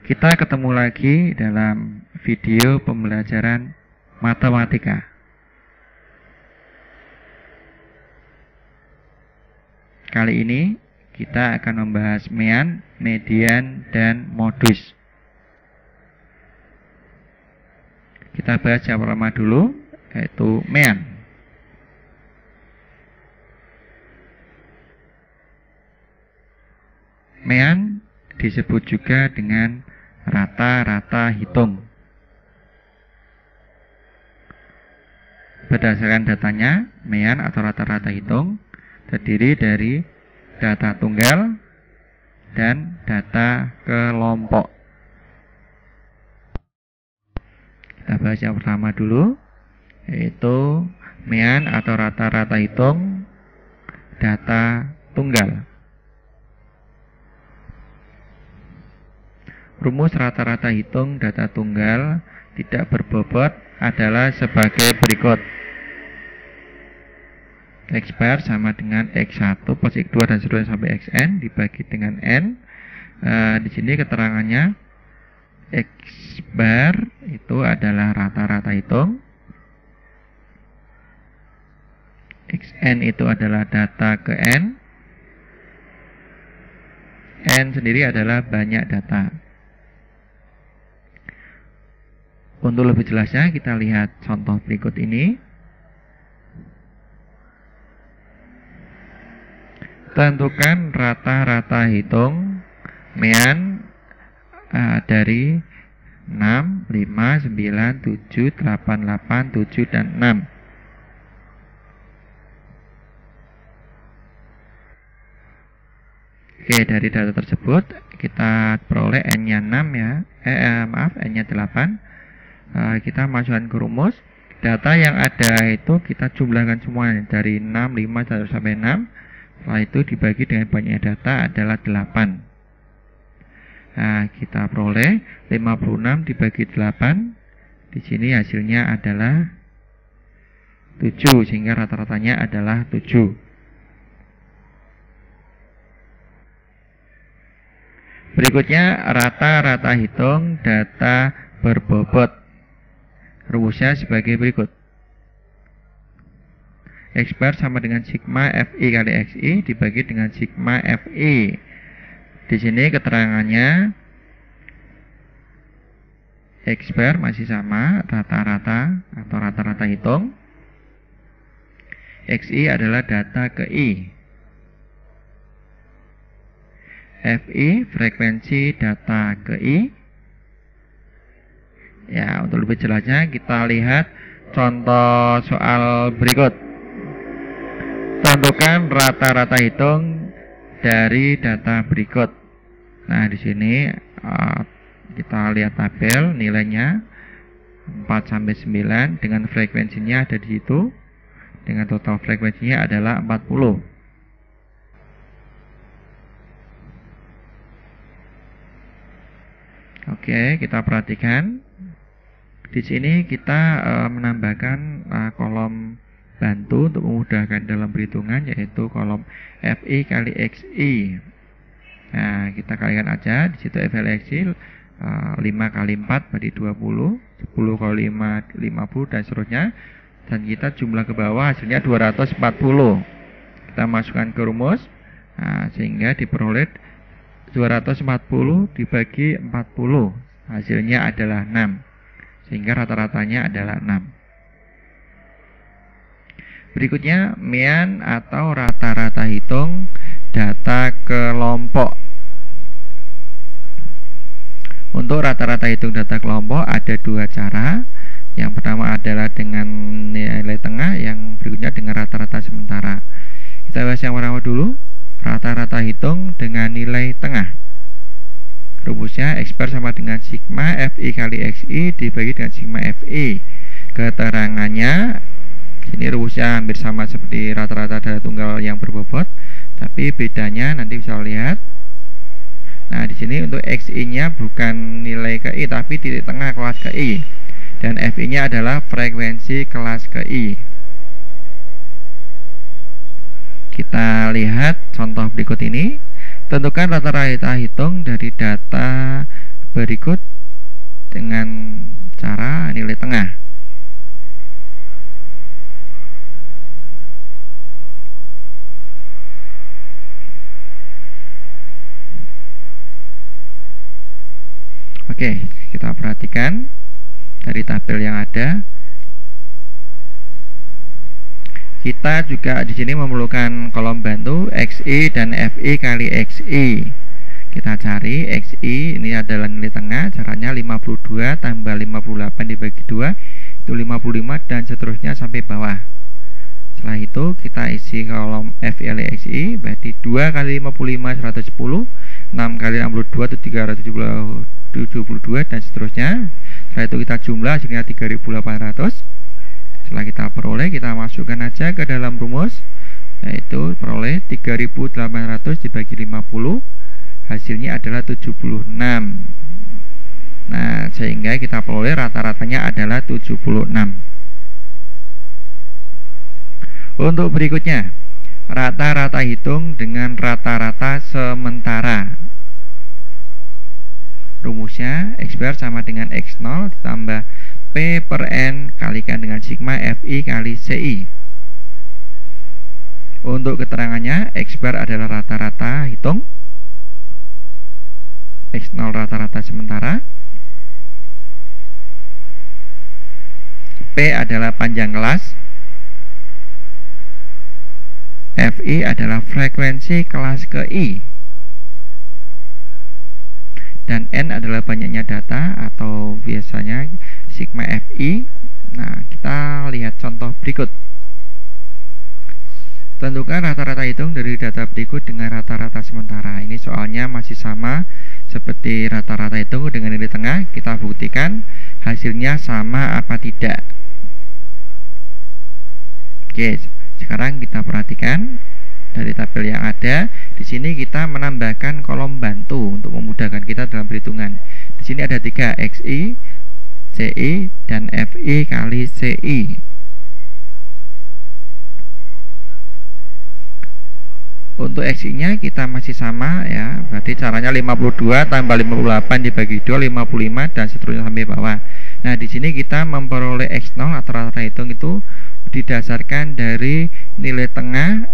Kita ketemu lagi dalam video pembelajaran matematika. Kali ini kita akan membahas mean, median, dan modus. Kita bahas yang pertama dulu, yaitu mean. Mean disebut juga dengan rata-rata hitung. Berdasarkan datanya, mean atau rata-rata hitung terdiri dari data tunggal dan data kelompok. Kita bahas yang pertama dulu, yaitu mean atau rata-rata hitung data tunggal. Rumus rata-rata hitung data tunggal tidak berbobot adalah sebagai berikut. X bar sama dengan X1 plus X2 dan seterusnya sampai Xn dibagi dengan N. Di sini keterangannya X bar itu adalah rata-rata hitung, Xn itu adalah data ke N, N sendiri adalah banyak data. Untuk lebih jelasnya kita lihat contoh berikut ini. Tentukan rata-rata hitung mean dari 6, 5, 9, 7, 8, 8, 7, dan 6. Oke, dari data tersebut kita peroleh N-nya 6 ya. N-nya 8. Kita masukkan ke rumus. Data yang ada itu kita jumlahkan semuanya dari 6, 5 sampai 6. Setelah itu dibagi dengan banyaknya data adalah 8. Nah, kita peroleh 56 dibagi 8. Di sini hasilnya adalah 7, sehingga rata-ratanya adalah 7. Berikutnya rata-rata hitung data berbobot. Rumusnya sebagai berikut. X bar sama dengan sigma Fi kali Xi dibagi dengan sigma Fi. Di sini keterangannya X bar masih sama, rata-rata atau rata-rata hitung. Xi adalah data ke I. Fi frekuensi data ke I. Ya, untuk lebih jelasnya kita lihat contoh soal berikut. Tentukan rata-rata hitung dari data berikut. Nah, di sini kita lihat tabel nilainya 4 sampai 9 dengan frekuensinya ada di situ. Dengan total frekuensinya adalah 40. Oke, kita perhatikan. Di sini kita menambahkan kolom bantu untuk memudahkan dalam perhitungan, yaitu kolom Fi kali Xi. Nah, kita kalikan aja di situ Fi kali Xi 5 kali 4 berarti 20, 10 kali 5 50 dan seterusnya. Dan kita jumlah ke bawah hasilnya 240. Kita masukkan ke rumus. Nah, sehingga diperoleh 240 dibagi 40. Hasilnya adalah 6. Sehingga rata-ratanya adalah 6. Berikutnya mean atau rata-rata hitung data kelompok. Untuk rata-rata hitung data kelompok ada dua cara. Yang pertama adalah dengan nilai tengah, yang berikutnya dengan rata-rata sementara. Kita bahas yang pertama dulu, rata-rata hitung dengan nilai tengah. Rumusnya X bar sama dengan sigma Fi kali Xi dibagi dengan sigma Fi. Keterangannya ini rumusnya hampir sama seperti rata-rata data tunggal yang berbobot, tapi bedanya nanti bisa lihat. Nah, di sini untuk Xi-nya bukan nilai KI tapi titik tengah kelas KI, dan Fi-nya adalah frekuensi kelas KI. Kita lihat contoh berikut ini. Tentukan rata-rata hitung dari data berikut dengan cara nilai tengah. Oke, kita perhatikan dari tabel yang ada. Kita juga di sini memerlukan kolom bantu XI dan FI kali XI. Kita cari XI, ini adalah nilai tengah, caranya 52 tambah 58 dibagi 2 itu 55 dan seterusnya sampai bawah. Setelah itu kita isi kolom FI kali XI, berarti 2 kali 55 110, 6 kali 62 itu 372 dan seterusnya. Setelah itu kita jumlah hasilnya 3800. Setelah kita peroleh, kita masukkan aja ke dalam rumus, yaitu peroleh 3800 dibagi 50, hasilnya adalah 76. Nah, sehingga kita peroleh rata-ratanya adalah 76. Untuk berikutnya, rata-rata hitung dengan rata-rata sementara. Rumusnya X bar sama dengan X0 ditambah P per N kalikan dengan sigma FI kali CI. Untuk keterangannya, X bar adalah rata-rata hitung, X0 rata-rata sementara, P adalah panjang kelas, FI adalah frekuensi kelas ke I, dan N adalah banyaknya data atau biasanya sigma FI. Nah, kita lihat contoh berikut. Tentukan rata-rata hitung dari data berikut dengan rata-rata sementara. Ini soalnya masih sama seperti rata-rata hitung dengan nilai tengah. Kita buktikan hasilnya sama apa tidak. Oke, sekarang kita perhatikan dari tabel yang ada. Di sini kita menambahkan kolom bantu untuk memudahkan kita dalam perhitungan. Di sini ada 3 XI, CI, dan FI kali CI. Untuk XI-nya kita masih sama ya, berarti caranya 52 tambah 58 dibagi 2 55 dan seterusnya sampai bawah. Nah, di sini kita memperoleh X0 atau rata-rata hitung itu didasarkan dari nilai tengah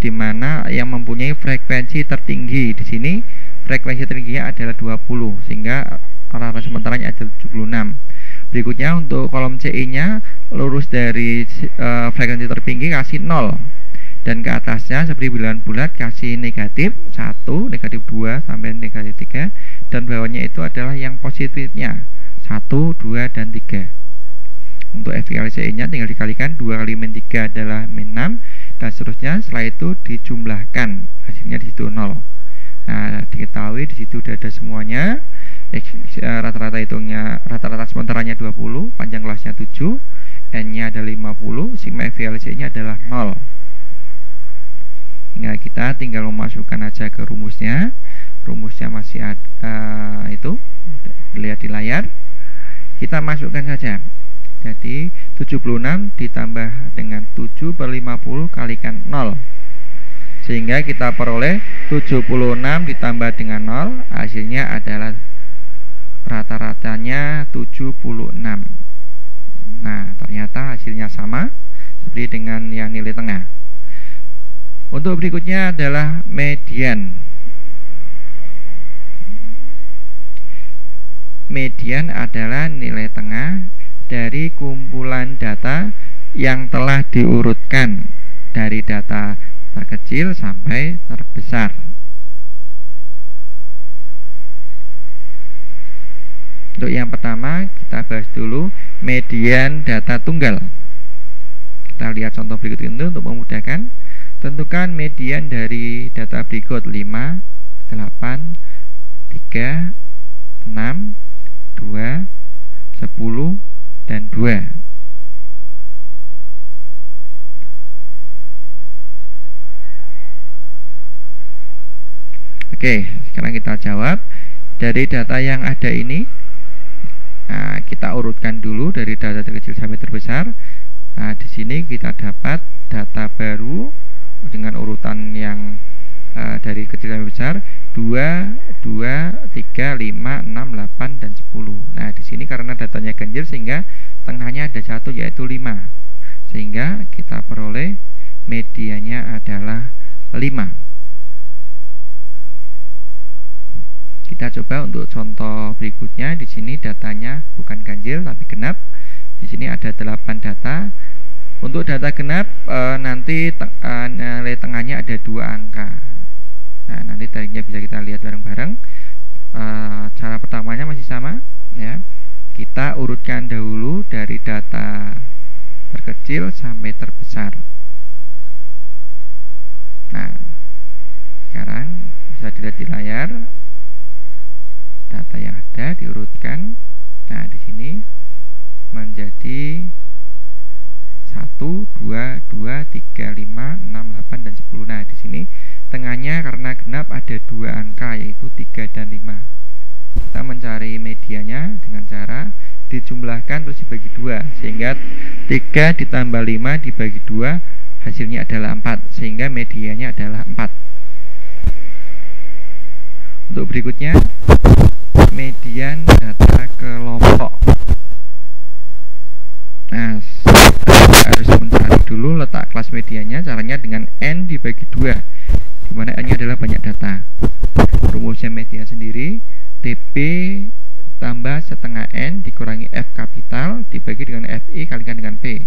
di mana yang mempunyai frekuensi tertinggi. Di sini frekuensi tertingginya adalah 20 sehingga rata-rata sementaranya adalah 76. Berikutnya untuk kolom CI-nya lurus dari frekuensi tertinggi kasih 0 dan ke atasnya seperti bilangan bulat kasih negatif 1, negatif 2 sampai negatif 3 dan bawahnya itu adalah yang positifnya 1, 2, dan 3. Untuk FI kali CI-nya tinggal dikalikan 2 kali min 3 adalah min 6 dan seterusnya. Setelah itu dijumlahkan, hasilnya di situ 0. Nah, diketahui di situ sudah ada semuanya. Rata-rata hitungnya, rata-rata sementaranya 20, panjang kelasnya 7, N-nya ada 50, sigma FI kali CI-nya adalah 0. Hingga kita tinggal memasukkan aja ke rumusnya. Rumusnya masih ada itu, lihat di layar. Kita masukkan saja. Jadi 76 ditambah dengan 7 per 50 kalikan 0, sehingga kita peroleh 76 ditambah dengan 0, hasilnya adalah rata-ratanya 76. Nah, ternyata hasilnya sama seperti dengan yang nilai tengah. Untuk berikutnya adalah median. Median adalah nilai tengah dari kumpulan data yang telah diurutkan dari data terkecil sampai terbesar. Untuk yang pertama kita bahas dulu median data tunggal. Kita lihat contoh berikut ini untuk memudahkan. Tentukan median dari data berikut 5, 8, 3, 6, 2, 10, dan 2. Oke, sekarang kita jawab. Dari data yang ada ini, nah, kita urutkan dulu dari data terkecil sampai terbesar. Nah, di sini kita dapat data baru dengan urutan yang dari kecil sampai besar. 2, 2, 3, 5, 6, 8, dan 10. Nah, di sini karena datanya ganjil sehingga tengahnya ada 1 yaitu 5. Sehingga kita peroleh medianya adalah 5. Kita coba untuk contoh berikutnya. Di sini datanya bukan ganjil tapi genap. Di sini ada 8 data. Untuk data genap nanti nilai tengahnya ada 2 angka. Nah, nanti tariknya bisa kita lihat bareng-bareng. Cara pertamanya masih sama, ya. Kita urutkan dahulu dari data terkecil sampai terbesar. Nah, sekarang bisa dilihat di layar data yang ada diurutkan. Nah, di sini menjadi 1, 2, 2, 3, 5, 6, 8, dan 10. Nah, di sini tengahnya karena genap ada 2 angka yaitu 3 dan 5. Kita mencari medianya dengan cara dijumlahkan terus dibagi 2, sehingga 3 ditambah 5 dibagi 2 hasilnya adalah 4, sehingga medianya adalah 4. Untuk berikutnya, median data kelompok. Nah, kita harus mencari dulu letak kelas medianya. Caranya dengan N dibagi 2, dimana N nya adalah banyak data. Rumusnya media sendiri TP tambah setengah N dikurangi F kapital dibagi dengan FI kalikan dengan P.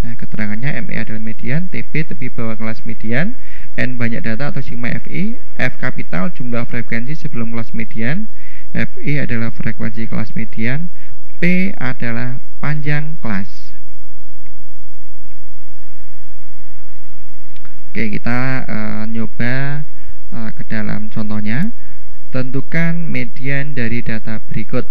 Nah, keterangannya ME adalah median, TP tepi bawah kelas median, N banyak data atau sigma FI, F kapital jumlah frekuensi sebelum kelas median, FI adalah frekuensi kelas median, P adalah panjang kelas. Oke, kita nyoba ke dalam contohnya. Tentukan median dari data berikut.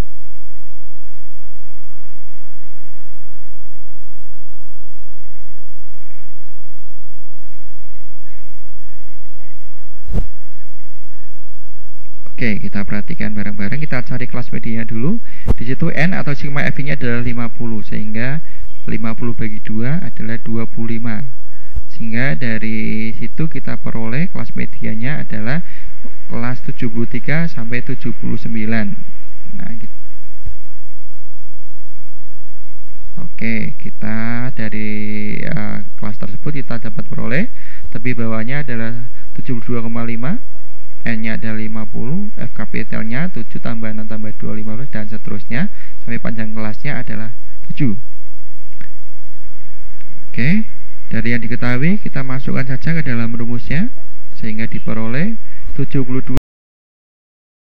Oke, kita perhatikan bareng-bareng. Kita cari kelas medianya dulu. Di situ N atau sigma F-nya adalah 50, sehingga 50 bagi 2 adalah 25. Sehingga dari situ kita peroleh kelas medianya adalah kelas 73 sampai 79. Nah, gitu. Oke, kita dari kelas tersebut kita dapat peroleh tepi bawahnya adalah 72,5, N-nya adalah 50, F kapitalnya 7 tambah 6 tambah 2, 15, dan seterusnya sampai panjang kelasnya adalah 7. Oke, dari yang diketahui kita masukkan saja ke dalam rumusnya sehingga diperoleh 72